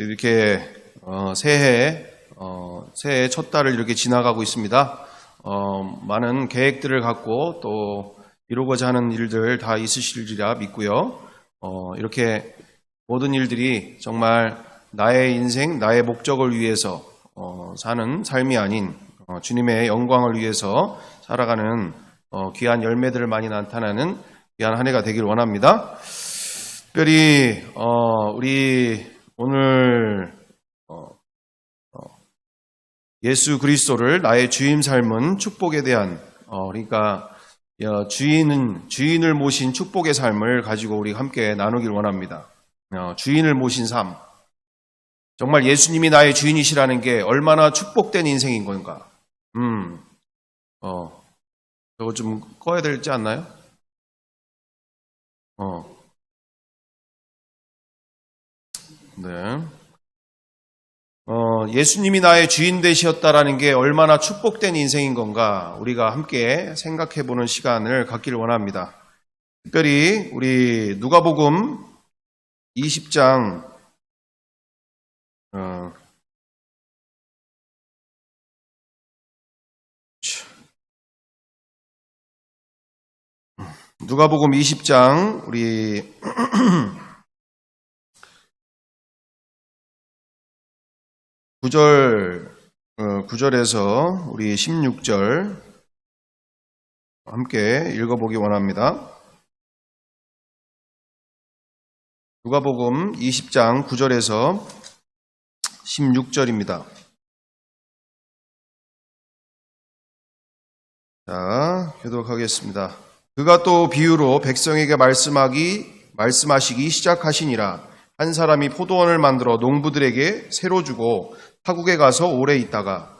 이렇게 새해 첫 달을 이렇게 지나가고 있습니다. 많은 계획들을 갖고 또 이루고자 하는 일들 다 있으실리라 믿고요. 이렇게 모든 일들이 정말 나의 인생, 나의 목적을 위해서 사는 삶이 아닌 주님의 영광을 위해서 살아가는 귀한 열매들을 많이 나타나는 귀한 한 해가 되길 원합니다. 특별히 우리 오늘 예수 그리스도를 나의 주임 삶은 축복에 대한 그러니까 주인을 모신 축복의 삶을 가지고 우리 함께 나누길 원합니다. 주인을 모신 삶, 정말 예수님이 나의 주인이시라는 게 얼마나 축복된 인생인 건가? 저거 좀 꺼야 되지 않나요? 네. 예수님이 나의 주인 되셨다라는 게 얼마나 축복된 인생인 건가 우리가 함께 생각해 보는 시간을 갖기를 원합니다. 특별히 우리 누가복음 20장 누가복음 20장 우리 9절에서 우리 16절 함께 읽어보기 원합니다. 누가복음 20장 9절에서 16절입니다. 자, 교독하겠습니다. 그가 또 비유로 백성에게 말씀하시기 시작하시니라. 한 사람이 포도원을 만들어 농부들에게 새로 주고 타국에 가서 오래 있다가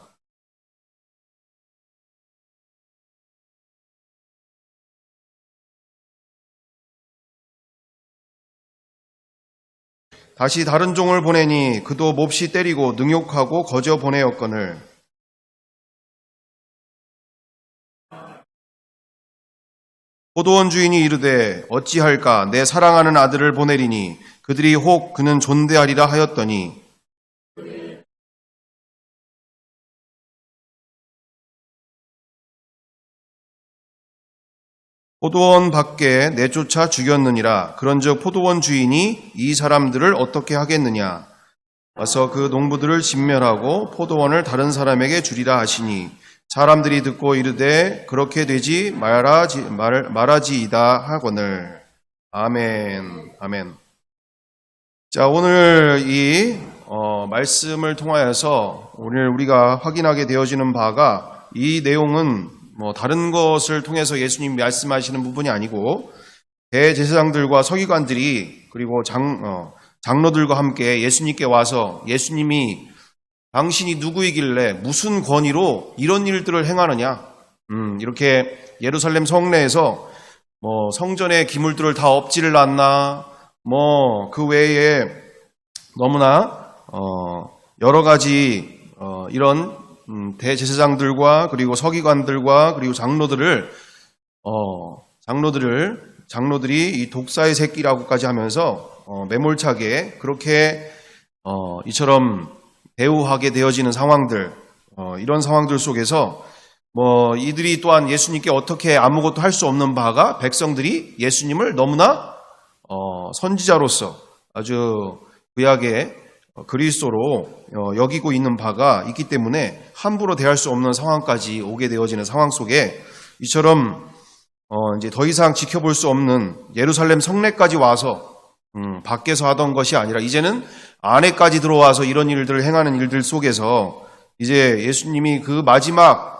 다시 다른 종을 보내니 그도 몹시 때리고 능욕하고 거저 보내었거늘 포도원 주인이 이르되 어찌할까 내 사랑하는 아들을 보내리니 그들이 혹 그는 존대하리라 하였더니 포도원 밖에 내쫓아 죽였느니라. 그런즉 포도원 주인이 이 사람들을 어떻게 하겠느냐? 와서 그 농부들을 진멸하고 포도원을 다른 사람에게 주리라 하시니 사람들이 듣고 이르되 그렇게 되지 말하지이다 하거늘. 아멘. 아멘. 자, 오늘 이 말씀을 통하여서 오늘 우리가 확인하게 되어지는 바가 이 내용은 다른 것을 통해서 예수님이 말씀하시는 부분이 아니고 대제사장들과 서기관들이 그리고 장로들과 함께 예수님께 와서 예수님이 당신이 누구이길래 무슨 권위로 이런 일들을 행하느냐? 이렇게 예루살렘 성내에서 성전의 기물들을 다 엎지를 놨나? 그 외에 너무나 여러 가지 이런 대제사장들과 그리고 서기관들과 그리고 장로들이 이 독사의 새끼라고까지 하면서 매몰차게 그렇게 이처럼 대우하게 되어지는 상황들, 이런 상황들 속에서 이들이 또한 예수님께 어떻게 아무것도 할 수 없는 바가 백성들이 예수님을 너무나 선지자로서 아주 구약의 그리스도로 여기고 있는 바가 있기 때문에 함부로 대할 수 없는 상황까지 오게 되어지는 상황 속에 이처럼 이제 더 이상 지켜볼 수 없는 예루살렘 성내까지 와서 밖에서 하던 것이 아니라 이제는 안에까지 들어와서 이런 일들을 행하는 일들 속에서 이제 예수님이 그 마지막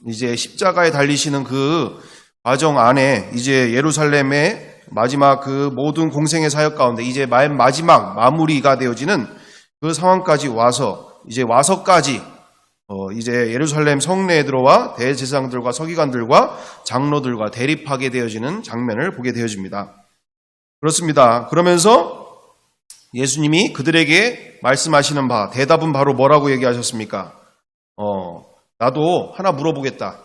이제 십자가에 달리시는 그 과정 안에 이제 예루살렘의 마지막 그 모든 공생의 사역 가운데 이제 마지막 마무리가 되어지는 그 상황까지 와서까지 이제 예루살렘 성내에 들어와 대제사장들과 서기관들과 장로들과 대립하게 되어지는 장면을 보게 되어집니다. 그렇습니다. 그러면서 예수님이 그들에게 말씀하시는 바, 대답은 바로 뭐라고 얘기하셨습니까? 나도 하나 물어보겠다.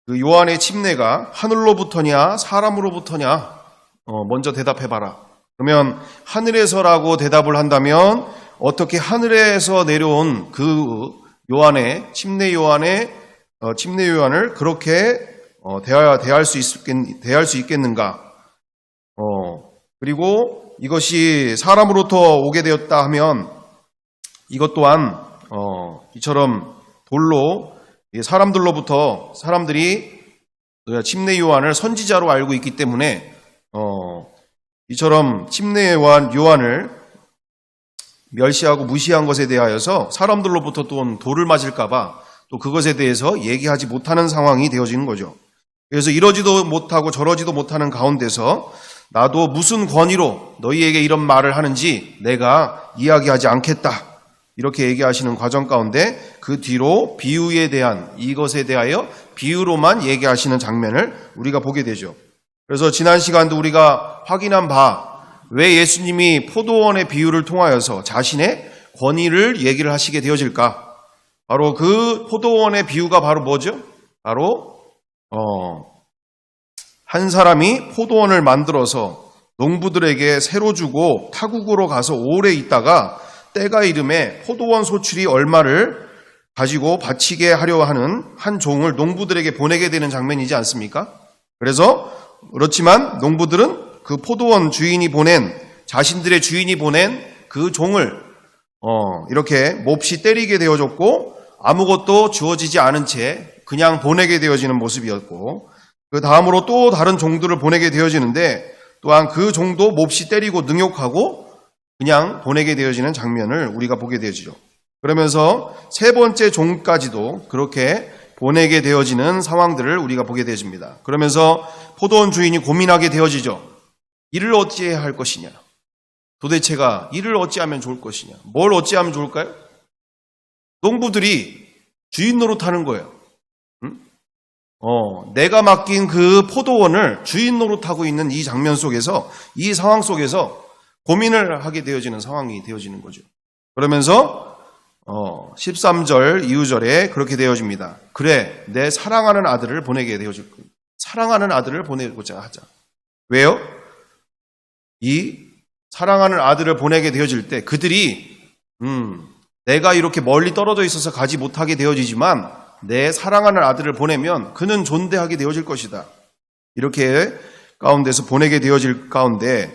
그 요한의 침례가 하늘로부터냐 사람으로부터냐 먼저 대답해봐라. 그러면 하늘에서라고 대답을 한다면 어떻게 하늘에서 내려온 그 요한의 침례 요한을 그렇게 대할 수 있겠는가? 그리고 이것이 사람으로부터 오게 되었다 하면 이것 또한 이처럼 돌로 사람들로부터 사람들이 침례 요한을 선지자로 알고 있기 때문에 이처럼 침례 요한을 멸시하고 무시한 것에 대하여서 사람들로부터 또 돌을 맞을까봐 또 그것에 대해서 얘기하지 못하는 상황이 되어지는 거죠. 그래서 이러지도 못하고 저러지도 못하는 가운데서 나도 무슨 권위로 너희에게 이런 말을 하는지 내가 이야기하지 않겠다. 이렇게 얘기하시는 과정 가운데 그 뒤로 이것에 대하여 비유로만 얘기하시는 장면을 우리가 보게 되죠. 그래서 지난 시간도 우리가 확인한 바 왜 예수님이 포도원의 비유를 통하여서 자신의 권위를 얘기를 하시게 되어질까? 바로 그 포도원의 비유가 바로 뭐죠? 바로 한 사람이 포도원을 만들어서 농부들에게 새로 주고 타국으로 가서 오래 있다가 때가 이름에 포도원 소출이 얼마를 가지고 바치게 하려 하는 한 종을 농부들에게 보내게 되는 장면이지 않습니까? 그렇지만 농부들은 그 포도원 자신들의 주인이 보낸 그 종을 이렇게 몹시 때리게 되어졌고 아무것도 주어지지 않은 채 그냥 보내게 되어지는 모습이었고 그 다음으로 또 다른 종들을 보내게 되어지는데 또한 그 종도 몹시 때리고 능욕하고 그냥 보내게 되어지는 장면을 우리가 보게 되어지죠. 그러면서 세 번째 종까지도 그렇게 보내게 되어지는 상황들을 우리가 보게 되어집니다. 그러면서 포도원 주인이 고민하게 되어지죠. 이를 어찌해야 할 것이냐? 도대체가 이를 어찌하면 좋을 것이냐? 뭘 어찌하면 좋을까요? 농부들이 주인 노릇하는 거예요. 내가 맡긴 그 포도원을 주인 노릇하고 있는 이 장면 속에서 이 상황 속에서 고민을 하게 되어지는 상황이 되어지는 거죠. 그러면서 13절 이후절에 그렇게 되어집니다. 그래 내 사랑하는 아들을 보내게 되어질 거예요. 사랑하는 아들을 보내고자 하자. 왜요? 이 사랑하는 아들을 보내게 되어질 때 그들이 내가 이렇게 멀리 떨어져 있어서 가지 못하게 되어지지만 내 사랑하는 아들을 보내면 그는 존대하게 되어질 것이다. 이렇게 가운데서 보내게 되어질 가운데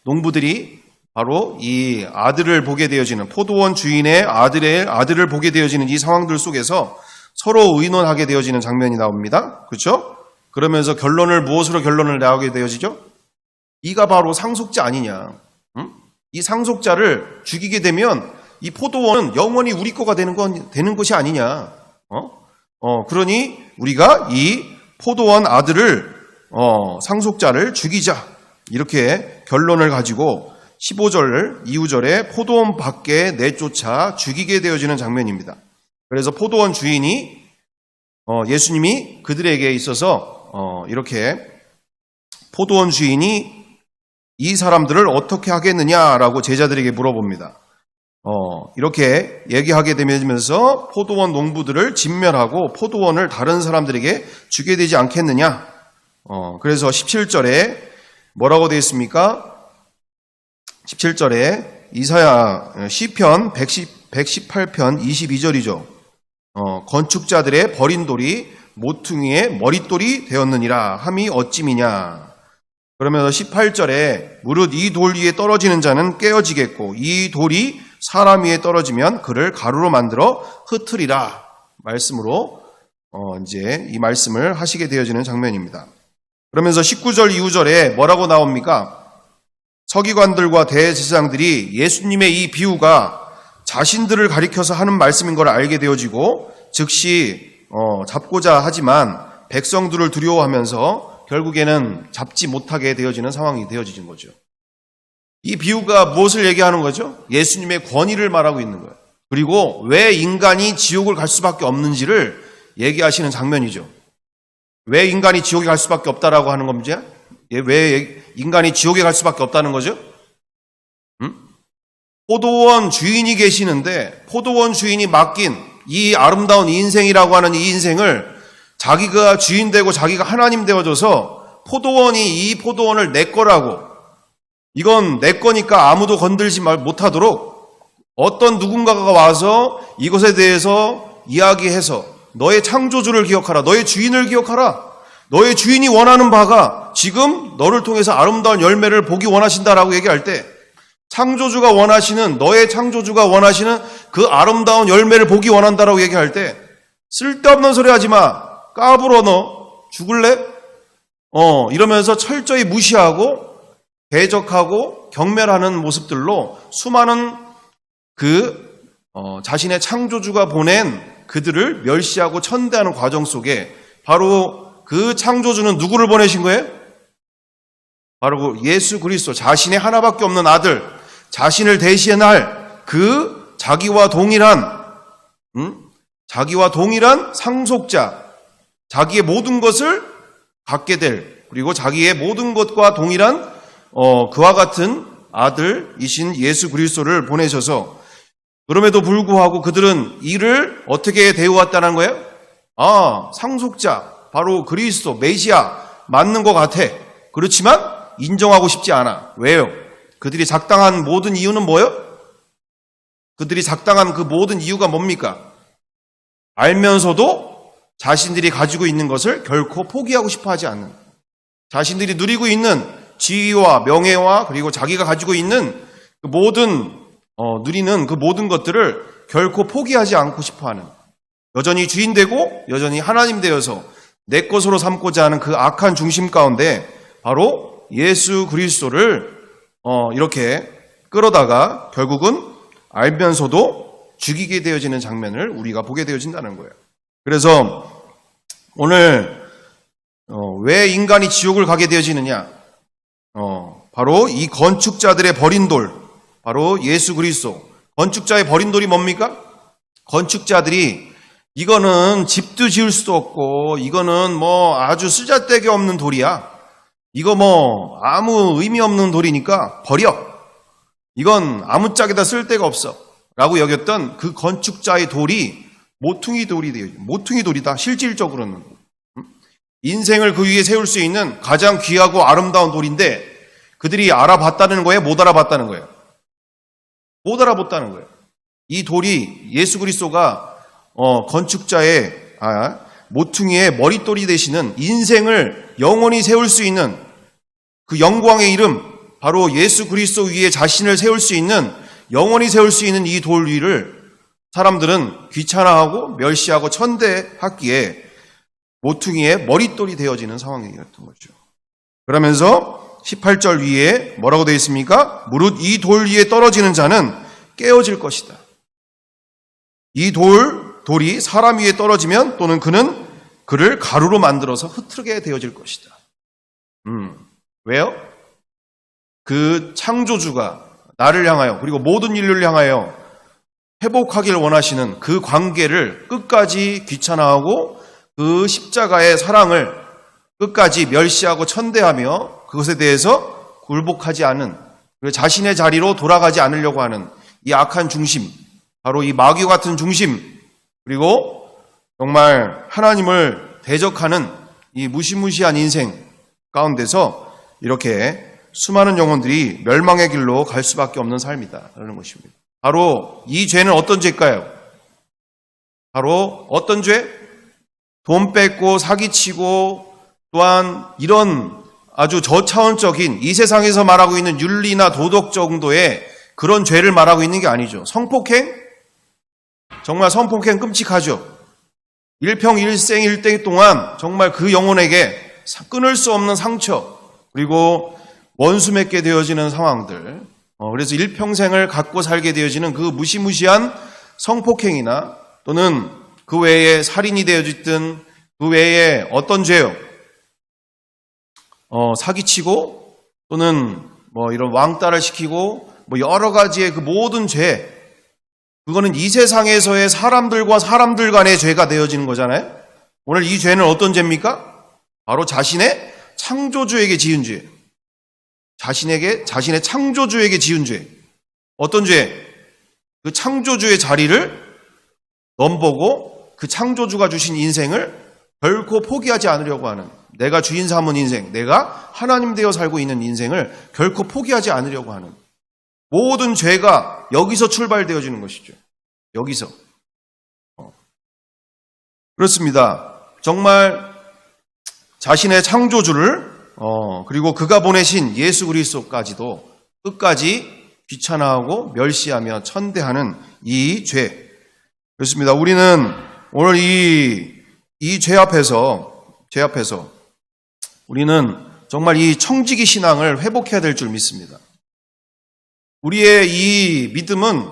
농부들이 바로 이 아들을 보게 되어지는 포도원 주인의 아들을 보게 되어지는 이 상황들 속에서 서로 의논하게 되어지는 장면이 나옵니다. 그렇죠? 그러면서 무엇으로 결론을 내게 되어지죠? 이가 바로 상속자 아니냐. 이 상속자를 죽이게 되면 이 포도원은 영원히 우리 거가 되는 것이 아니냐. 그러니 우리가 이 포도원 아들을 상속자를 죽이자. 이렇게 결론을 가지고 15절 이후절에 포도원 밖에 내쫓아 죽이게 되어지는 장면입니다. 그래서 포도원 주인이 예수님이 그들에게 있어서 이렇게 포도원 주인이 이 사람들을 어떻게 하겠느냐라고 제자들에게 물어봅니다. 이렇게 얘기하게 되면서 포도원 농부들을 진멸하고 포도원을 다른 사람들에게 주게 되지 않겠느냐. 그래서 17절에 뭐라고 되어 있습니까? 17절에 시편 118편 22절이죠. 건축자들의 버린 돌이 모퉁이의 머릿돌이 되었느니라 함이 어찌미냐. 그러면서 18절에 무릇 이 돌 위에 떨어지는 자는 깨어지겠고 이 돌이 사람 위에 떨어지면 그를 가루로 만들어 흩으리라 말씀으로 이제 이 말씀을 하시게 되어지는 장면입니다. 그러면서 19절 이후절에 뭐라고 나옵니까? 서기관들과 대제사장들이 예수님의 이 비유가 자신들을 가리켜서 하는 말씀인 걸 알게 되어지고 즉시 잡고자 하지만 백성들을 두려워하면서 결국에는 잡지 못하게 되어지는 상황이 되어지는 거죠. 이 비유가 무엇을 얘기하는 거죠? 예수님의 권위를 말하고 있는 거예요. 그리고 왜 인간이 지옥을 갈 수밖에 없는지를 얘기하시는 장면이죠. 왜 인간이 지옥에 갈 수밖에 없다라고 하는 겁니다. 왜 인간이 지옥에 갈 수밖에 없다는 거죠? 포도원 주인이 계시는데 포도원 주인이 맡긴 이 아름다운 인생이라고 하는 이 인생을 자기가 주인 되고 자기가 하나님 되어져서 포도원이 이 포도원을 내 거라고, 이건 내 거니까 아무도 건들지 못하도록 어떤 누군가가 와서 이것에 대해서 이야기해서 너의 창조주를 기억하라, 너의 주인을 기억하라, 너의 주인이 원하는 바가 지금 너를 통해서 아름다운 열매를 보기 원하신다라고 얘기할 때, 창조주가 원하시는, 너의 창조주가 원하시는 그 아름다운 열매를 보기 원한다라고 얘기할 때, 쓸데없는 소리 하지 마, 까불어, 너 죽을래? 이러면서 철저히 무시하고 대적하고 경멸하는 모습들로 수많은 자신의 창조주가 보낸 그들을 멸시하고 천대하는 과정 속에 바로 그 창조주는 누구를 보내신 거예요? 바로 예수 그리스도, 자신의 하나밖에 없는 아들, 자신을 대신할 그 자기와 동일한 상속자, 자기의 모든 것을 갖게 될, 그리고 자기의 모든 것과 동일한 그와 같은 아들이신 예수 그리스도를 보내셔서, 그럼에도 불구하고 그들은 이를 어떻게 대우했다는 거예요? 상속자, 바로 그리스도, 메시아 맞는 것 같아. 그렇지만 인정하고 싶지 않아. 왜요? 그들이 작당한 모든 이유는 뭐예요? 그들이 작당한 그 모든 이유가 뭡니까? 알면서도 자신들이 가지고 있는 것을 결코 포기하고 싶어 하지 않는, 자신들이 누리고 있는 지위와 명예와 그리고 자기가 가지고 있는 그 누리는 그 모든 것들을 결코 포기하지 않고 싶어 하는, 여전히 주인 되고 여전히 하나님 되어서 내 것으로 삼고자 하는 그 악한 중심 가운데 바로 예수 그리스도를 이렇게 끌어다가 결국은 알면서도 죽이게 되어지는 장면을 우리가 보게 되어진다는 거예요. 그래서 오늘 왜 인간이 지옥을 가게 되어지느냐? 바로 이 건축자들의 버린 돌, 바로 예수 그리스도. 건축자의 버린 돌이 뭡니까? 건축자들이 이거는 집도 지을 수도 없고 이거는 아주 쓰잘데기 없는 돌이야, 이거 아무 의미 없는 돌이니까 버려, 이건 아무짝에다 쓸 데가 없어 라고 여겼던 그 건축자의 돌이 모퉁이 돌이다. 실질적으로는 인생을 그 위에 세울 수 있는 가장 귀하고 아름다운 돌인데, 그들이 알아봤다는 거예요? 못 알아봤다는 거예요? 못 알아봤다는 거예요. 이 돌이, 예수 그리스도가 건축자의 모퉁이의 머릿돌이 되시는, 인생을 영원히 세울 수 있는 그 영광의 이름, 바로 예수 그리스도 위에 자신을 세울 수 있는, 영원히 세울 수 있는 이 돌 위를 사람들은 귀찮아하고 멸시하고 천대했기에 모퉁이의 머릿돌이 되어지는 상황이었던 거죠. 그러면서 18절 위에 뭐라고 되어 있습니까? 무릇 이 돌 위에 떨어지는 자는 깨어질 것이다. 이 돌이 사람 위에 떨어지면 또는 그는 그를 가루로 만들어서 흐트르게 되어질 것이다. 왜요? 그 창조주가 나를 향하여, 그리고 모든 인류를 향하여 회복하기를 원하시는 그 관계를 끝까지 귀찮아하고 그 십자가의 사랑을 끝까지 멸시하고 천대하며 그것에 대해서 굴복하지 않은, 그리고 자신의 자리로 돌아가지 않으려고 하는 이 악한 중심, 바로 이 마귀 같은 중심, 그리고 정말 하나님을 대적하는 이 무시무시한 인생 가운데서 이렇게 수많은 영혼들이 멸망의 길로 갈 수밖에 없는 삶이다라는 것입니다. 바로 이 죄는 어떤 죄일까요? 바로 어떤 죄? 돈 뺏고 사기치고, 또한 이런 아주 저차원적인 이 세상에서 말하고 있는 윤리나 도덕 정도의 그런 죄를 말하고 있는 게 아니죠. 성폭행? 정말 성폭행 끔찍하죠. 일평일생 일대 동안 정말 그 영혼에게 끊을 수 없는 상처, 그리고 원수 맺게 되어지는 상황들, 그래서 일평생을 갖고 살게 되어지는 그 무시무시한 성폭행이나 또는 그 외에 살인이 되어졌든 그 외에 어떤 죄요? 사기치고 또는 이런 왕따를 시키고 여러 가지의 그 모든 죄, 그거는 이 세상에서의 사람들과 사람들 간의 죄가 되어지는 거잖아요. 오늘 이 죄는 어떤 죄입니까? 바로 자신의 창조주에게 지은 죄. 자신의 창조주에게 지은 죄. 어떤 죄? 그 창조주의 자리를 넘보고 그 창조주가 주신 인생을 결코 포기하지 않으려고 하는 내가 주인 삼은 인생, 내가 하나님 되어 살고 있는 인생을 결코 포기하지 않으려고 하는 모든 죄가 여기서 출발되어지는 것이죠. 여기서. 그렇습니다. 정말 자신의 창조주를 그리고 그가 보내신 예수 그리스도까지도 끝까지 귀찮아하고 멸시하며 천대하는 이 죄. 그렇습니다. 우리는 오늘 이 죄 앞에서 우리는 정말 이 청지기 신앙을 회복해야 될 줄 믿습니다. 우리의 이 믿음은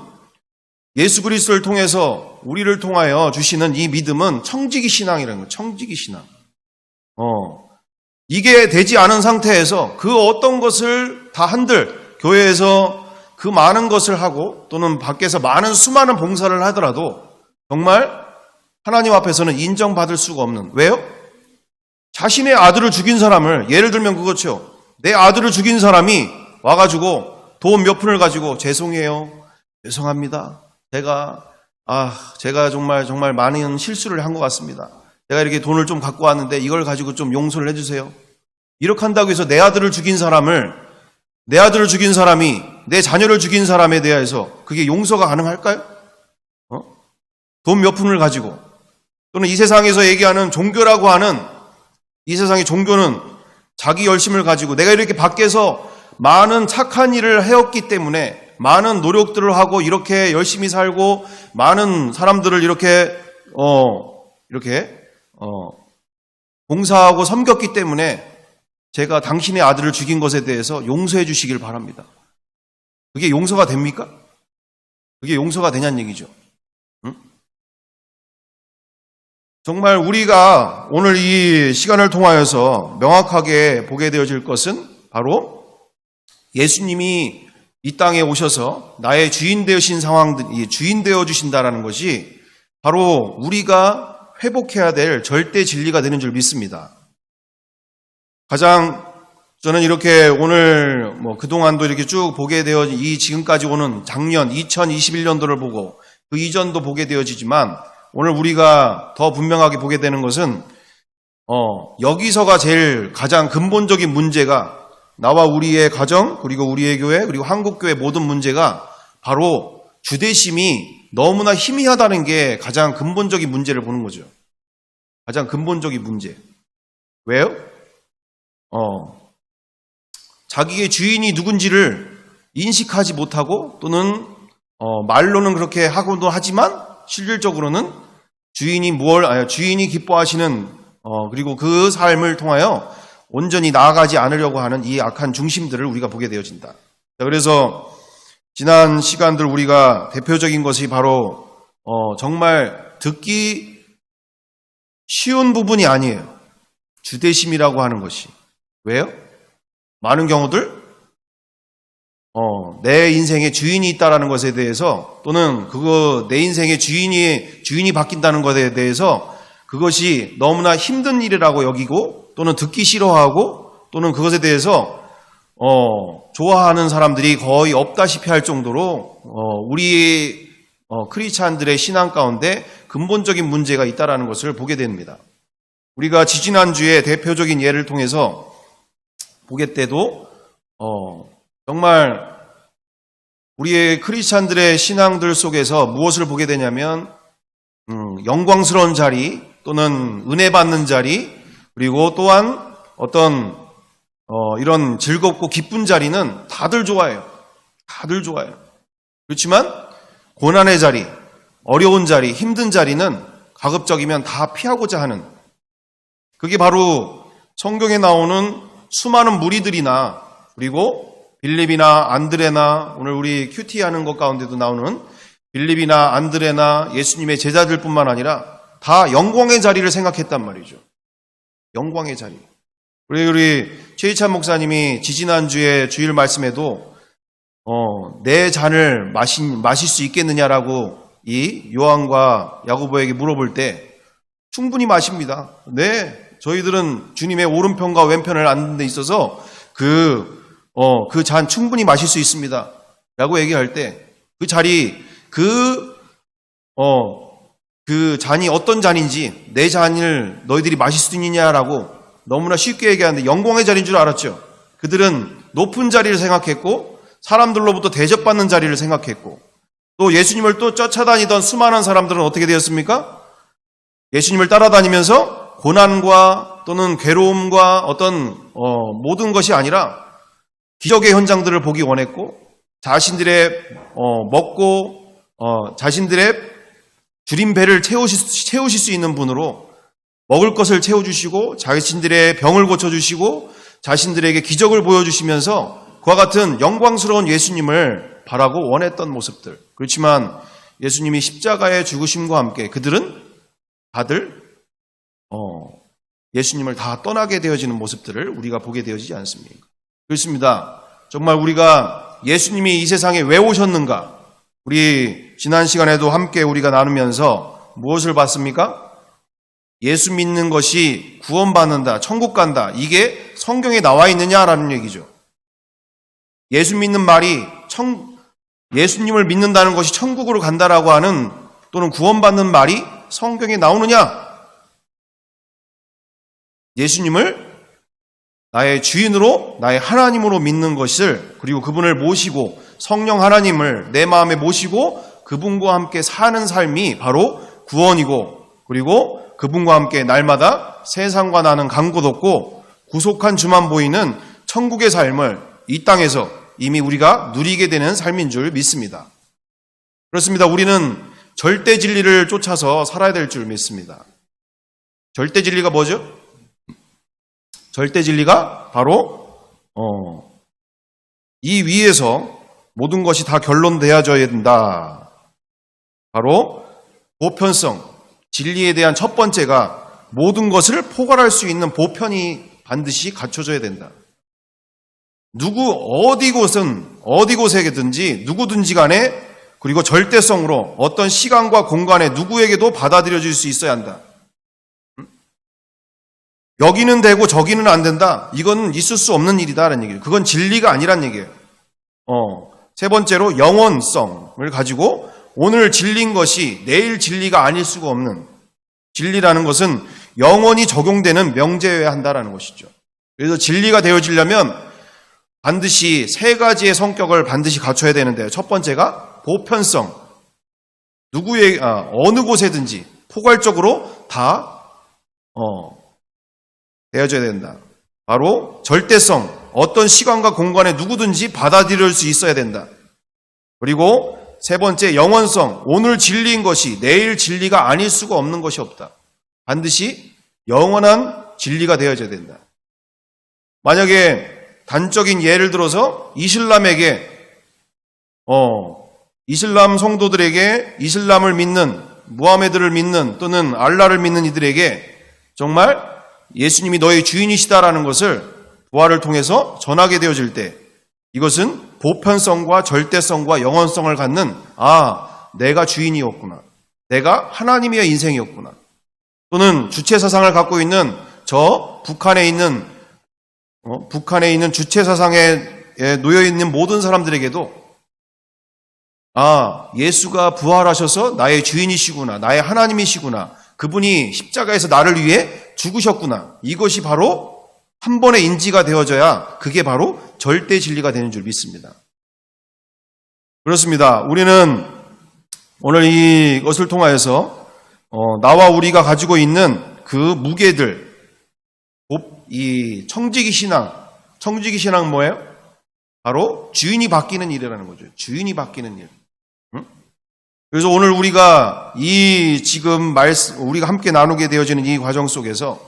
예수 그리스도를 통해서 우리를 통하여 주시는 이 믿음은 청지기 신앙이라는 거예요. 청지기 신앙. 이게 되지 않은 상태에서 그 어떤 것을 다 한들 교회에서 그 많은 것을 하고 또는 밖에서 수많은 봉사를 하더라도 정말 하나님 앞에서는 인정받을 수가 없는. 왜요? 자신의 아들을 죽인 사람을, 예를 들면 그거죠. 내 아들을 죽인 사람이 와가지고 돈 몇 푼을 가지고 죄송해요. 죄송합니다. 제가 정말 많은 실수를 한 것 같습니다. 제가 이렇게 돈을 좀 갖고 왔는데 이걸 가지고 좀 용서를 해주세요. 이렇게 한다고 해서 내 아들을 죽인 사람이 내 자녀를 죽인 사람에 대해서 그게 용서가 가능할까요? 돈 몇 푼을 가지고 또는 이 세상에서 얘기하는 종교라고 하는 이 세상의 종교는 자기 열심을 가지고 내가 이렇게 밖에서 많은 착한 일을 해왔기 때문에 많은 노력들을 하고 이렇게 열심히 살고 많은 사람들을 이렇게 봉사하고 섬겼기 때문에 제가 당신의 아들을 죽인 것에 대해서 용서해 주시길 바랍니다. 그게 용서가 됩니까? 그게 용서가 되냐는 얘기죠. 응? 정말 우리가 오늘 이 시간을 통하여서 명확하게 보게 되어질 것은 바로 예수님이 이 땅에 오셔서 나의 주인 되신 주인 되어 주신다라는 것이 바로 우리가 회복해야 될 절대 진리가 되는 줄 믿습니다. 가장 저는 이렇게 오늘 그동안도 이렇게 쭉 보게 되어진 이 지금까지 오는 작년 2021년도를 보고 그 이전도 보게 되어지지만 오늘 우리가 더 분명하게 보게 되는 것은 여기서가 제일 가장 근본적인 문제가 나와 우리의 가정 그리고 우리의 교회 그리고 한국교회 모든 문제가 바로 주대심이 너무나 희미하다는 게 가장 근본적인 문제를 보는 거죠. 가장 근본적인 문제. 왜요? 자기의 주인이 누군지를 인식하지 못하고 또는 말로는 그렇게 하고도 하지만 실질적으로는 주인이 기뻐하시는 그리고 그 삶을 통하여 온전히 나아가지 않으려고 하는 이 악한 중심들을 우리가 보게 되어진다. 그래서 지난 시간들 우리가 대표적인 것이 바로 정말 듣기 쉬운 부분이 아니에요. 주대심이라고 하는 것이. 왜요? 많은 경우들 내 인생의 주인이 있다라는 것에 대해서 또는 내 인생의 주인이 바뀐다는 것에 대해서 그것이 너무나 힘든 일이라고 여기고 또는 듣기 싫어하고 또는 그것에 대해서 좋아하는 사람들이 거의 없다시피 할 정도로 우리 크리스찬들의 신앙 가운데 근본적인 문제가 있다라는 것을 보게 됩니다. 우리가 지지난주에 대표적인 예를 통해서 보게 때도 정말 우리의 크리스찬들의 신앙들 속에서 무엇을 보게 되냐면 영광스러운 자리 또는 은혜 받는 자리 그리고 또한 어떤 이런 즐겁고 기쁜 자리는 다들 좋아해요. 다들 좋아해요. 그렇지만 고난의 자리, 어려운 자리, 힘든 자리는 가급적이면 다 피하고자 하는 그게 바로 성경에 나오는 수많은 무리들이나 그리고 빌립이나 안드레나 오늘 우리 큐티 하는 것 가운데도 나오는 빌립이나 안드레나 예수님의 제자들뿐만 아니라 다 영광의 자리를 생각했단 말이죠. 영광의 자리. 우리 최희찬 목사님이 지지난주에 주일 말씀에도 내 잔을 마실 수 있겠느냐라고 이 요한과 야고보에게 물어볼 때 충분히 마십니다. 네, 저희들은 주님의 오른편과 왼편을 앉는 데 있어서 그 잔 충분히 마실 수 있습니다. 라고 얘기할 때 그 자리, 그 잔이 어떤 잔인지 내 잔을 너희들이 마실 수 있느냐라고 너무나 쉽게 얘기하는데 영광의 자리인 줄 알았죠. 그들은 높은 자리를 생각했고 사람들로부터 대접받는 자리를 생각했고 또 예수님을 또 쫓아다니던 수많은 사람들은 어떻게 되었습니까? 예수님을 따라다니면서 고난과 또는 괴로움과 어떤 모든 것이 아니라 기적의 현장들을 보기 원했고 자신들의 먹고 자신들의 줄인 배를 채우실 수 있는 분으로 먹을 것을 채워주시고 자신들의 병을 고쳐주시고 자신들에게 기적을 보여주시면서 그와 같은 영광스러운 예수님을 바라고 원했던 모습들. 그렇지만 예수님이 십자가의 죽으심과 함께 그들은 다들 예수님을 다 떠나게 되어지는 모습들을 우리가 보게 되어지지 않습니까? 그렇습니다. 정말 우리가 예수님이 이 세상에 왜 오셨는가? 우리 지난 시간에도 함께 우리가 나누면서 무엇을 봤습니까? 예수 믿는 것이 구원받는다, 천국 간다. 이게 성경에 나와 있느냐라는 얘기죠. 예수 믿는 말이 예수님을 믿는다는 것이 천국으로 간다라고 하는 또는 구원받는 말이 성경에 나오느냐? 예수님을 나의 주인으로 나의 하나님으로 믿는 것을 그리고 그분을 모시고 성령 하나님을 내 마음에 모시고 그분과 함께 사는 삶이 바로 구원이고 그리고 그분과 함께 날마다 세상과 나는 간 곳 없고 구속한 주만 보이는 천국의 삶을 이 땅에서 이미 우리가 누리게 되는 삶인 줄 믿습니다. 그렇습니다. 우리는 절대 진리를 쫓아서 살아야 될 줄 믿습니다. 절대 진리가 뭐죠? 절대 진리가 바로 이 위에서 모든 것이 다 결론되어져야 된다. 바로 보편성, 진리에 대한 첫 번째가 모든 것을 포괄할 수 있는 보편이 반드시 갖춰져야 된다. 어디곳에든지 누구든지 간에 그리고 절대성으로 어떤 시간과 공간에 누구에게도 받아들여질 수 있어야 한다. 여기는 되고 저기는 안 된다. 이건 있을 수 없는 일이다라는 얘기예요. 그건 진리가 아니란 얘기예요. 세 번째로 영원성을 가지고 오늘 진리인 것이 내일 진리가 아닐 수가 없는 진리라는 것은 영원히 적용되는 명제여야 한다라는 것이죠. 그래서 진리가 되어지려면 반드시 세 가지의 성격을 반드시 갖춰야 되는데 첫 번째가 보편성. 어느 곳에든지 포괄적으로 다 되어져야 된다. 바로 절대성. 어떤 시간과 공간에 누구든지 받아들일 수 있어야 된다. 그리고 세 번째 영원성. 오늘 진리인 것이 내일 진리가 아닐 수가 없는 것이 없다. 반드시 영원한 진리가 되어져야 된다. 만약에 단적인 예를 들어서 이슬람에게 이슬람 성도들에게 이슬람을 믿는 무하메드를 믿는 또는 알라를 믿는 이들에게 정말 예수님이 너의 주인이시다라는 것을 부활을 통해서 전하게 되어질 때 이것은 보편성과 절대성과 영원성을 갖는 내가 주인이었구나. 내가 하나님의 인생이었구나. 또는 주체사상을 갖고 있는 저 북한에 있는 주체사상에 놓여있는 모든 사람들에게도 예수가 부활하셔서 나의 주인이시구나. 나의 하나님이시구나. 그분이 십자가에서 나를 위해 죽으셨구나. 이것이 바로 한 번에 인지가 되어져야 그게 바로 절대 진리가 되는 줄 믿습니다. 그렇습니다. 우리는 오늘 이것을 통하여서 나와 우리가 가지고 있는 그 무게들, 이 청지기 신앙 뭐예요? 바로 주인이 바뀌는 일이라는 거죠. 주인이 바뀌는 일. 그래서 오늘 우리가 우리가 함께 나누게 되어지는 이 과정 속에서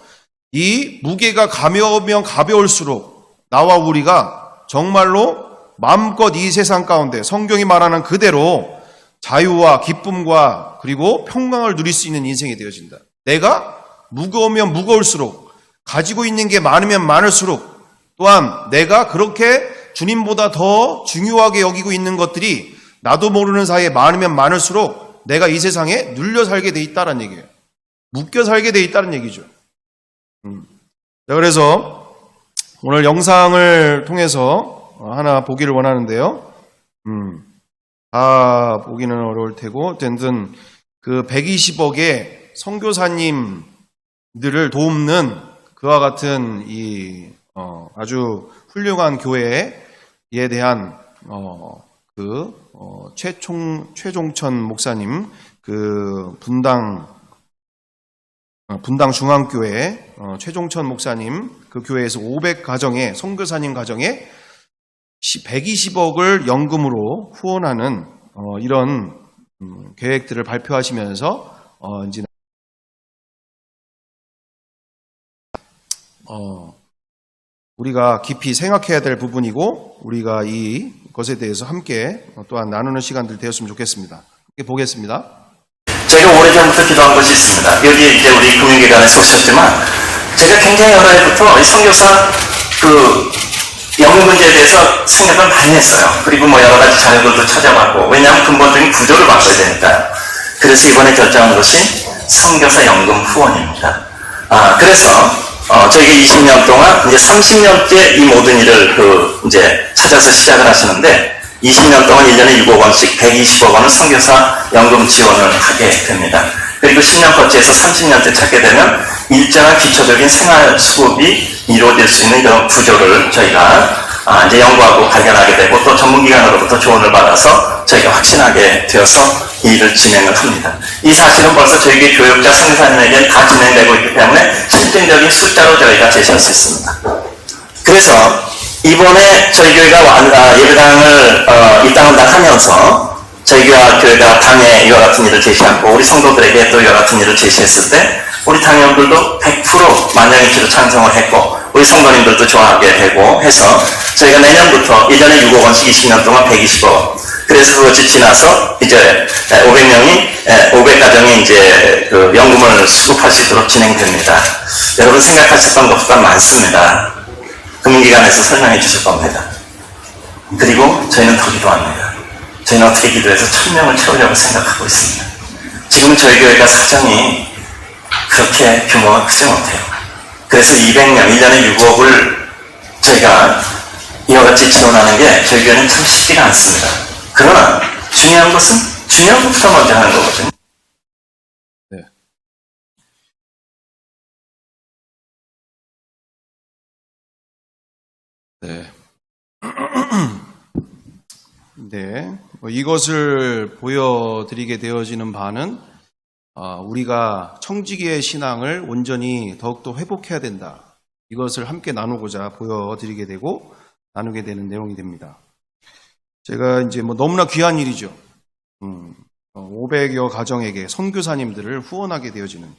이 무게가 가벼우면 가벼울수록 나와 우리가 정말로 마음껏 이 세상 가운데 성경이 말하는 그대로 자유와 기쁨과 그리고 평강을 누릴 수 있는 인생이 되어진다. 내가 무거우면 무거울수록 가지고 있는 게 많으면 많을수록 또한 내가 그렇게 주님보다 더 중요하게 여기고 있는 것들이 나도 모르는 사이에 많으면 많을수록 내가 이 세상에 눌려 살게 돼 있다는 얘기예요. 묶여 살게 돼 있다는 얘기죠. 그래서 오늘 영상을 통해서 하나 보기를 원하는데요. 다 보기는 어려울 테고 어쨌든 그 120억의 선교사님들을 돕는 그와 같은 아주 훌륭한 교회에 대한 최종천 목사님 분당 중앙교회 최종천 목사님 그 교회에서 500가정에 선교사님 가정에 120억을 연금으로 후원하는 이런 계획들을 발표하시면서 이제 우리가 깊이 생각해야 될 부분이고 우리가 이것에 대해서 함께 또한 나누는 시간들 되었으면 좋겠습니다. 보겠습니다. 저희가 오래전부터 기도한 것이 있습니다. 여기 이제 우리 금융기관에 쏘셨지만 제가 굉장히 여러 해부터 이 선교사 연금 문제에 대해서 생각을 많이 했어요. 그리고 여러 가지 자료들도 찾아봤고, 왜냐하면 근본적인 구조를 바꿔야 되니까요. 그래서 이번에 결정한 것이 선교사 연금 후원입니다. 그래서 저희가 20년 동안 이제 30년째 이 모든 일을 이제 찾아서 시작을 하시는데 20년 동안 1년에 6억 원씩 120억 원을 선교사 연금 지원을 하게 됩니다. 그리고 10년 거치해서 30년째 찾게 되면 일정한 기초적인 생활 수급이 이루어질 수 있는 이런 구조를 저희가 이제 연구하고 발견하게 되고 또 전문기관으로부터 조언을 받아서 저희가 확신하게 되어서 이 일을 진행을 합니다. 이 사실은 벌써 저희 교육자 선교사님에게는 다 진행되고 있기 때문에 실질적인 숫자로 저희가 제시할 수 있습니다. 그래서 이번에 저희 교회가 예배당을 이 땅을 다 하면서 저희 교회가 당에 이와 같은 일을 제시하고 우리 성도들에게 또 이와 같은 일을 제시했을 때 우리 당원들도 100% 만장일치로 찬성을 했고 우리 성도님들도 좋아하게 되고 해서 저희가 내년부터 1년에 6억 원씩 20년 동안 120억 그래서 그것이 지나서 이제 500가정이 이제 연금을 수급할 수 있도록 진행됩니다. 여러분 생각하셨던 것보다 많습니다. 금융기관에서 설명해 주실 겁니다. 그리고 저희는 더 기도합니다. 저희는 어떻게 기도해서 1000명을 채우려고 생각하고 있습니다. 지금 저희 교회가 사정이 그렇게 규모가 크지 못해요. 그래서 200명, 1년에 6억을 저희가 이와 같이 지원하는 게 저희 교회는 참 쉽지가 않습니다. 그러나 중요한 것은 중요한 것부터 먼저 하는 거거든요. 네. 네. 네. 이것을 보여드리게 되어지는 바는 우리가 청지기의 신앙을 온전히 더욱더 회복해야 된다. 이것을 함께 나누고자 보여드리게 되고 나누게 되는 내용이 됩니다. 제가 이제 너무나 귀한 일이죠. 500여 가정에게 선교사님들을 후원하게 되어지는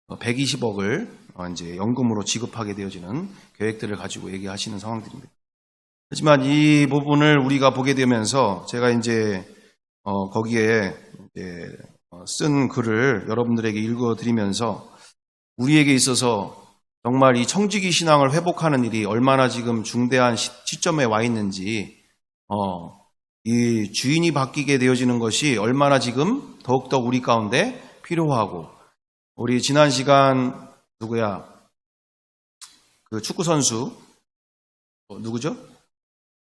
120억을 이제 연금으로 지급하게 되어지는 계획들을 가지고 얘기하시는 상황들입니다. 하지만 이 부분을 우리가 보게 되면서 제가 이제 거기에 이제 쓴 글을 여러분들에게 읽어드리면서 우리에게 있어서 정말 이 청지기 신앙을 회복하는 일이 얼마나 지금 중대한 시점에 와 있는지, 이 주인이 바뀌게 되어지는 것이 얼마나 지금 더욱더 우리 가운데 필요하고, 우리 지난 시간 그 축구 선수 누구죠?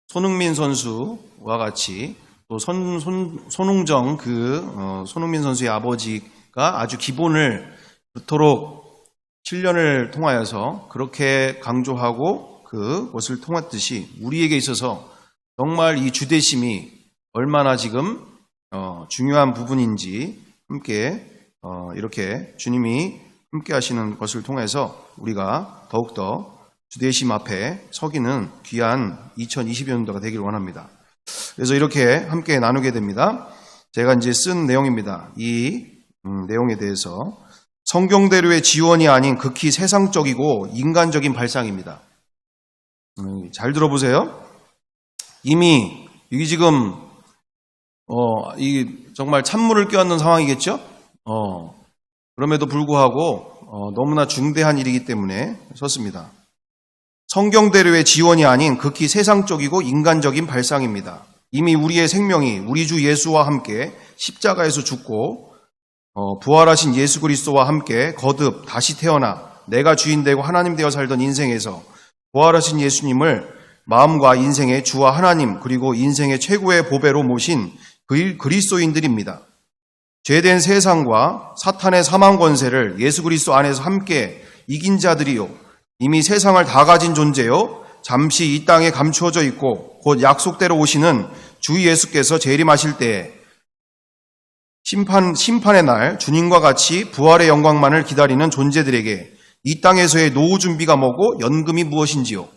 손흥민 선수와 같이 또 손흥정 손흥민 선수의 아버지가 아주 기본을 그토록 7년을 통하여서 그렇게 강조하고 그것을 통했듯이 우리에게 있어서 정말 이 주대심이 얼마나 지금 중요한 부분인지 함께 이렇게 주님이 함께 하시는 것을 통해서 우리가 더욱더 주대심 앞에 서기는 귀한 2022년도가 되기를 원합니다. 그래서 이렇게 함께 나누게 됩니다. 제가 이제 쓴 내용입니다. 이 내용에 대해서 성경대로의 지원이 아닌 극히 세상적이고 인간적인 발상입니다. 잘 들어보세요. 이미 이게 지금 이 정말 찬물을 껴안는 상황이겠죠? 그럼에도 불구하고 너무나 중대한 일이기 때문에 썼습니다. 성경대로의 지원이 아닌 극히 세상적이고 인간적인 발상입니다. 이미 우리의 생명이 우리 주 예수와 함께 십자가에서 죽고 부활하신 예수 그리스도와 함께 거듭 다시 태어나 내가 주인 되고 하나님 되어 살던 인생에서 부활하신 예수님을 마음과 인생의 주와 하나님 그리고 인생의 최고의 보배로 모신 그리스도인들입니다. 죄된 세상과 사탄의 사망 권세를 예수 그리스도 안에서 함께 이긴 자들이요 이미 세상을 다 가진 존재요 잠시 이 땅에 감추어져 있고 곧 약속대로 오시는 주 예수께서 재림하실 때에 심판의 날 주님과 같이 부활의 영광만을 기다리는 존재들에게 이 땅에서의 노후 준비가 뭐고 연금이 무엇인지요.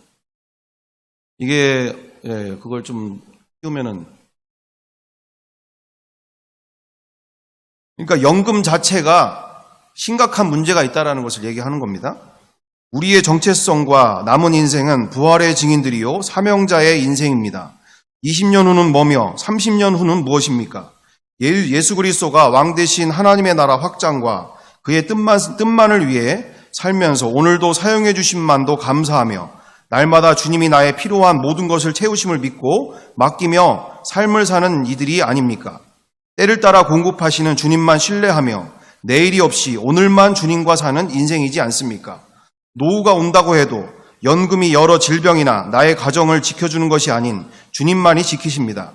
이게 그걸 좀 띄우면은 그러니까 연금 자체가 심각한 문제가 있다라는 것을 얘기하는 겁니다. 우리의 정체성과 남은 인생은 부활의 증인들이요 사명자의 인생입니다. 20년 후는 뭐며 30년 후는 무엇입니까? 예수 그리스도가 왕 대신 하나님의 나라 확장과 그의 뜻만을 위해 살면서 오늘도 사용해 주심만도 감사하며 날마다 주님이 나의 필요한 모든 것을 채우심을 믿고 맡기며 삶을 사는 이들이 아닙니까? 때를 따라 공급하시는 주님만 신뢰하며 내일이 없이 오늘만 주님과 사는 인생이지 않습니까? 노후가 온다고 해도 연금이 여러 질병이나 나의 가정을 지켜주는 것이 아닌 주님만이 지키십니다.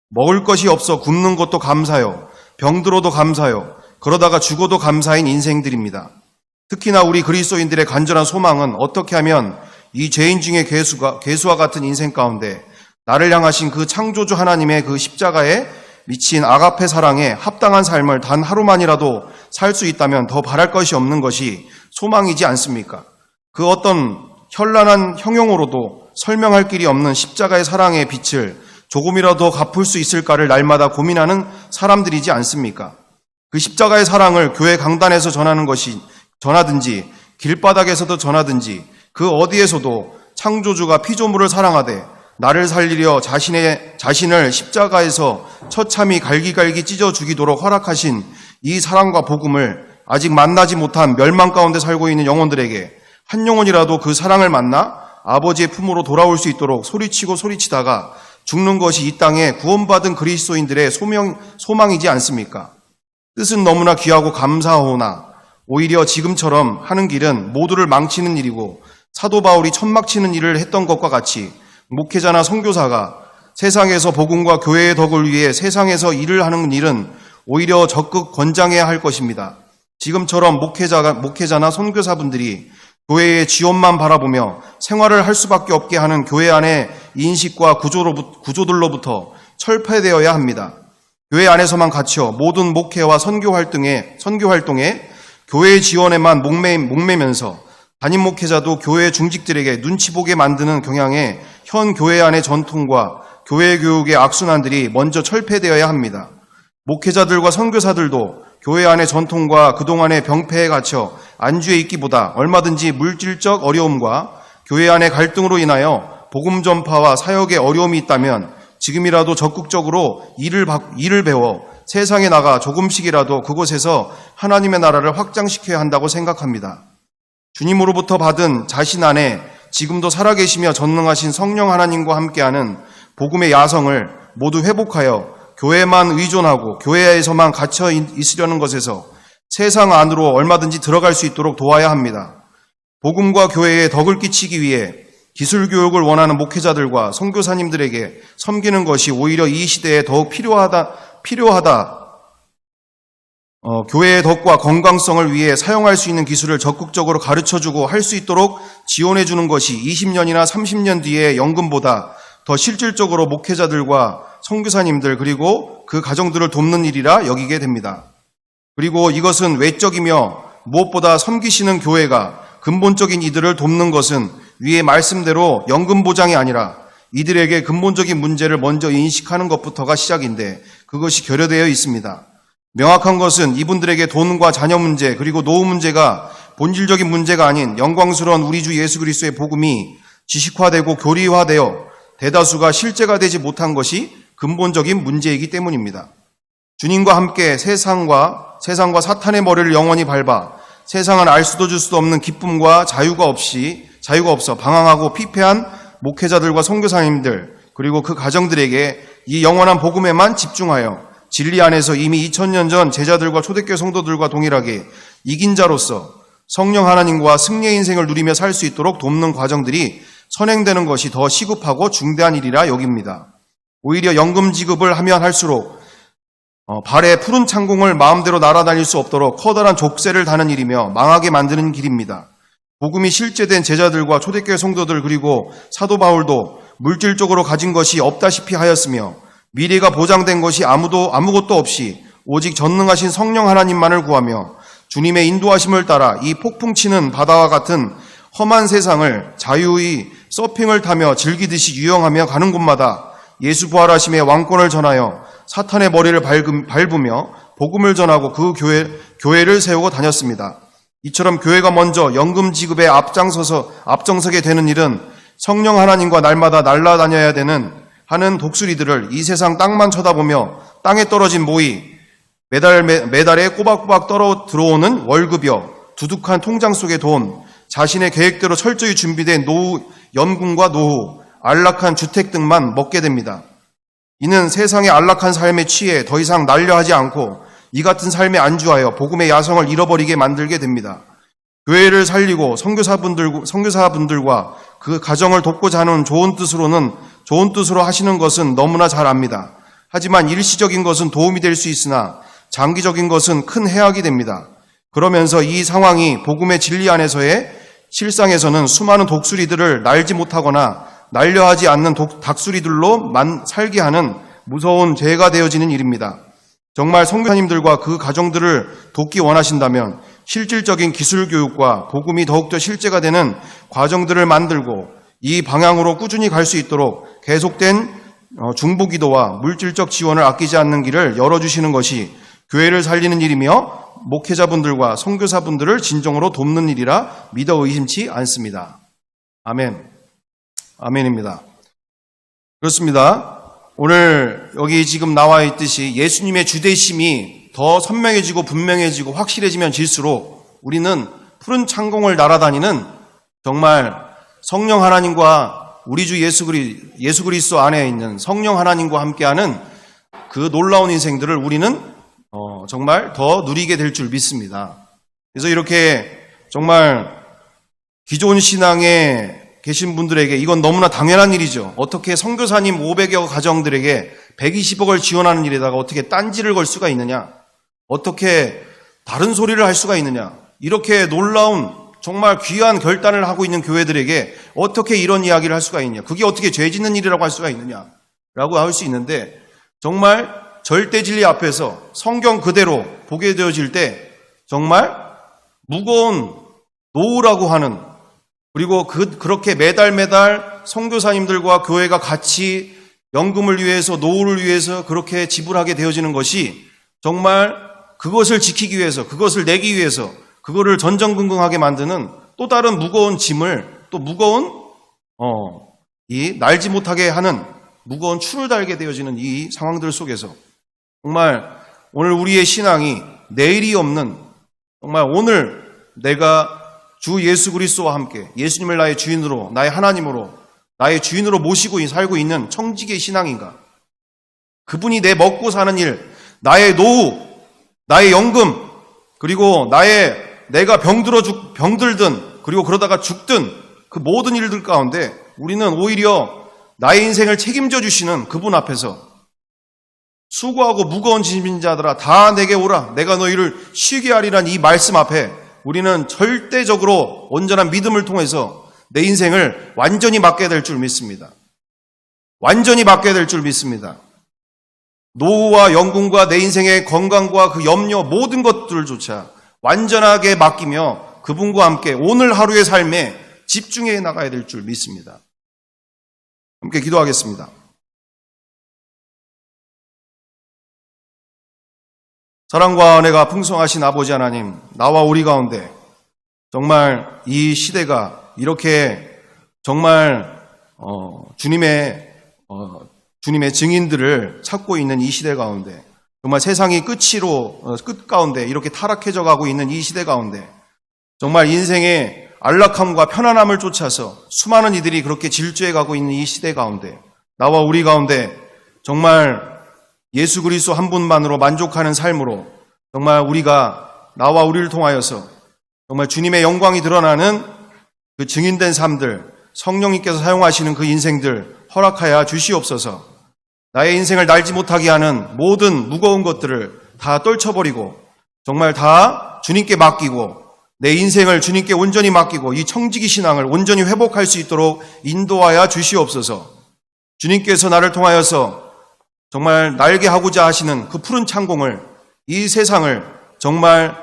먹을 것이 없어 굶는 것도 감사요. 병들어도 감사요. 그러다가 죽어도 감사인 인생들입니다. 특히나 우리 그리스도인들의 간절한 소망은 어떻게 하면 이 죄인 중의 괴수와 같은 인생 가운데 나를 향하신 그 창조주 하나님의 그 십자가에 미친 아가페 사랑에 합당한 삶을 단 하루만이라도 살 수 있다면 더 바랄 것이 없는 것이 소망이지 않습니까? 그 어떤 현란한 형용으로도 설명할 길이 없는 십자가의 사랑의 빛을 조금이라도 갚을 수 있을까를 날마다 고민하는 사람들이지 않습니까? 그 십자가의 사랑을 교회 강단에서 전하든지 길바닥에서도 전하든지 그 어디에서도 창조주가 피조물을 사랑하되 나를 살리려 자신을 십자가에서 처참히 갈기갈기 찢어 죽이도록 허락하신 이 사랑과 복음을 아직 만나지 못한 멸망 가운데 살고 있는 영혼들에게 한 영혼이라도 그 사랑을 만나 아버지의 품으로 돌아올 수 있도록 소리치다가 죽는 것이 이 땅에 구원받은 그리스도인들의 소망이지 않습니까? 뜻은 너무나 귀하고 감사하오나 오히려 지금처럼 하는 길은 모두를 망치는 일이고 사도 바울이 천막치는 일을 했던 것과 같이 목회자나 선교사가 세상에서 복음과 교회의 덕을 위해 세상에서 일을 하는 일은 오히려 적극 권장해야 할 것입니다. 지금처럼 목회자나 선교사분들이 교회의 지원만 바라보며 생활을 할 수밖에 없게 하는 교회 안의 인식과 구조들로부터 철폐되어야 합니다. 교회 안에서만 갇혀 모든 목회와 선교 활동에 교회의 지원에만 목매면서 담임 목회자도 교회 중직들에게 눈치 보게 만드는 경향의 현 교회 안의 전통과 교회 교육의 악순환들이 먼저 철폐되어야 합니다. 목회자들과 선교사들도 교회 안의 전통과 그동안의 병폐에 갇혀 안주해 있기보다 얼마든지 물질적 어려움과 교회 안의 갈등으로 인하여 복음 전파와 사역에 어려움이 있다면 지금이라도 적극적으로 일을 배워 세상에 나가 조금씩이라도 그곳에서 하나님의 나라를 확장시켜야 한다고 생각합니다. 주님으로부터 받은 자신 안에 지금도 살아계시며 전능하신 성령 하나님과 함께하는 복음의 야성을 모두 회복하여 교회만 의존하고 교회에서만 갇혀 있으려는 것에서 세상 안으로 얼마든지 들어갈 수 있도록 도와야 합니다. 복음과 교회에 덕을 끼치기 위해 기술 교육을 원하는 목회자들과 선교사님들에게 섬기는 것이 오히려 이 시대에 더욱 필요하다. 교회의 덕과 건강성을 위해 사용할 수 있는 기술을 적극적으로 가르쳐주고 할 수 있도록 지원해주는 것이 20년이나 30년 뒤에 연금보다 더 실질적으로 목회자들과 선교사님들 그리고 그 가정들을 돕는 일이라 여기게 됩니다. 그리고 이것은 외적이며 무엇보다 섬기시는 교회가 근본적인 이들을 돕는 것은 위의 말씀대로 연금 보장이 아니라 이들에게 근본적인 문제를 먼저 인식하는 것부터가 시작인데 그것이 결여되어 있습니다. 명확한 것은 이분들에게 돈과 자녀 문제 그리고 노후 문제가 본질적인 문제가 아닌 영광스러운 우리 주 예수 그리스도의 복음이 지식화되고 교리화되어 대다수가 실제가 되지 못한 것이 근본적인 문제이기 때문입니다. 주님과 함께 세상과 사탄의 머리를 영원히 밟아 세상은 알 수도 줄 수도 없는 기쁨과 자유가 없어 방황하고 피폐한 목회자들과 선교사님들 그리고 그 가정들에게 이 영원한 복음에만 집중하여 진리 안에서 이미 2000년 전 제자들과 초대교회 성도들과 동일하게 이긴 자로서 성령 하나님과 승리의 인생을 누리며 살 수 있도록 돕는 과정들이 선행되는 것이 더 시급하고 중대한 일이라 여깁니다. 오히려 연금 지급을 하면 할수록 발에 푸른 창공을 마음대로 날아다닐 수 없도록 커다란 족쇄를 다는 일이며 망하게 만드는 길입니다. 복음이 실제된 제자들과 초대교회 성도들 그리고 사도 바울도 물질적으로 가진 것이 없다시피 하였으며 미래가 보장된 것이 아무것도 없이 오직 전능하신 성령 하나님만을 구하며 주님의 인도하심을 따라 이 폭풍치는 바다와 같은 험한 세상을 자유히 서핑을 타며 즐기듯이 유영하며 가는 곳마다 예수 부활하심의 왕권을 전하여 사탄의 머리를 밟으며 복음을 전하고 그 교회를 세우고 다녔습니다. 이처럼 교회가 먼저 연금 지급에 앞장서게 되는 일은 성령 하나님과 날마다 날아다녀야 하는 독수리들을 이 세상 땅만 쳐다보며 땅에 떨어진 모이 매달에 꼬박꼬박 들어오는 월급이요 두둑한 통장 속의 돈, 자신의 계획대로 철저히 준비된 연금과 노후, 안락한 주택 등만 먹게 됩니다. 이는 세상의 안락한 삶에 취해 더 이상 날려하지 않고 이 같은 삶에 안주하여 복음의 야성을 잃어버리게 만들게 됩니다. 교회를 살리고 선교사분들과 그 가정을 돕고자 하는 좋은 뜻으로 하시는 것은 너무나 잘 압니다. 하지만 일시적인 것은 도움이 될 수 있으나 장기적인 것은 큰 해악이 됩니다. 그러면서 이 상황이 복음의 진리 안에서의 실상에서는 수많은 독수리들을 날지 못하거나 날려하지 않는 닭수리들로 살게 하는 무서운 죄가 되어지는 일입니다. 정말 선교사님들과 그 가정들을 돕기 원하신다면 실질적인 기술 교육과 복음이 더욱더 실제가 되는 과정들을 만들고 이 방향으로 꾸준히 갈 수 있도록 계속된 중보기도와 물질적 지원을 아끼지 않는 길을 열어주시는 것이 교회를 살리는 일이며 목회자분들과 선교사분들을 진정으로 돕는 일이라 믿어 의심치 않습니다. 아멘. 아멘입니다. 그렇습니다. 오늘 여기 지금 나와 있듯이 예수님의 주되심이 더 선명해지고 분명해지고 확실해지면 질수록 우리는 푸른 창공을 날아다니는 정말 성령 하나님과 우리 주 예수 그리스도 안에 있는 성령 하나님과 함께하는 그 놀라운 인생들을 우리는 정말 더 누리게 될 줄 믿습니다. 그래서 이렇게 정말 기존 신앙에 계신 분들에게 이건 너무나 당연한 일이죠. 어떻게 선교사님 500여 가정들에게 120억을 지원하는 일에다가 어떻게 딴지를 걸 수가 있느냐? 어떻게 다른 소리를 할 수가 있느냐? 이렇게 놀라운 정말 귀한 결단을 하고 있는 교회들에게 어떻게 이런 이야기를 할 수가 있느냐? 그게 어떻게 죄 짓는 일이라고 할 수가 있느냐? 라고 할 수 있는데 정말 절대 진리 앞에서 성경 그대로 보게 되어질 때 정말 무거운 노후라고 하는 그리고 그렇게 매달 선교사님들과 교회가 같이 연금을 위해서 노후를 위해서 그렇게 지불하게 되어지는 것이 정말 그것을 지키기 위해서 그것을 내기 위해서 그거를 전전긍긍하게 만드는 또 다른 무거운 짐을 또 무거운 이 날지 못하게 하는 무거운 추를 달게 되어지는 이 상황들 속에서 정말 오늘 우리의 신앙이 내일이 없는 정말 오늘 내가 주 예수 그리스도와 함께 예수님을 나의 주인으로 나의 하나님으로 나의 주인으로 모시고 살고 있는 청지기의 신앙인가? 그분이 내 먹고 사는 일, 나의 노후, 나의 연금, 그리고 내가 병들든 그리고 그러다가 죽든 그 모든 일들 가운데 우리는 오히려 나의 인생을 책임져 주시는 그분 앞에서 수고하고 무거운 짐진 자들아 다 내게 오라 내가 너희를 쉬게 하리란 이 말씀 앞에 우리는 절대적으로 온전한 믿음을 통해서 내 인생을 완전히 맡게 될 줄 믿습니다. 완전히 맡게 될 줄 믿습니다. 노후와 연금과 내 인생의 건강과 그 염려 모든 것들조차 완전하게 맡기며 그분과 함께 오늘 하루의 삶에 집중해 나가야 될 줄 믿습니다. 함께 기도하겠습니다. 사랑과 은혜가 풍성하신 아버지 하나님, 나와 우리 가운데 정말 이 시대가 이렇게 정말 주님의 증인들을 찾고 있는 이 시대 가운데 정말 세상이 끝 가운데 이렇게 타락해져 가고 있는 이 시대 가운데 정말 인생의 안락함과 편안함을 쫓아서 수많은 이들이 그렇게 질주해 가고 있는 이 시대 가운데 나와 우리 가운데 정말 예수 그리스도 한 분만으로 만족하는 삶으로 정말 나와 우리를 통하여서 정말 주님의 영광이 드러나는 그 증인된 삶들, 성령님께서 사용하시는 그 인생들 허락하여 주시옵소서. 나의 인생을 날지 못하게 하는 모든 무거운 것들을 다 떨쳐버리고 정말 다 주님께 맡기고 내 인생을 주님께 온전히 맡기고 이 청지기 신앙을 온전히 회복할 수 있도록 인도하여 주시옵소서. 주님께서 나를 통하여서 정말 날게 하고자 하시는 그 푸른 창공을, 이 세상을 정말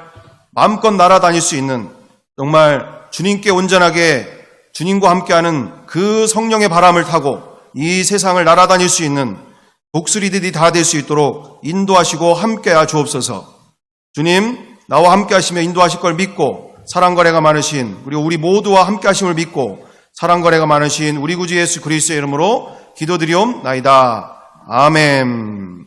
마음껏 날아다닐 수 있는, 정말 주님께 온전하게 주님과 함께하는 그 성령의 바람을 타고 이 세상을 날아다닐 수 있는 독수리들이 다 될 수 있도록 인도하시고 함께하 주옵소서. 주님, 나와 함께하시며 인도하실 걸 믿고 사랑과 은혜가 많으신 우리 모두와 함께하심을 믿고 사랑과 은혜가 많으신 우리 구주 예수 그리스도의 이름으로 기도드리옵나이다. 아멘.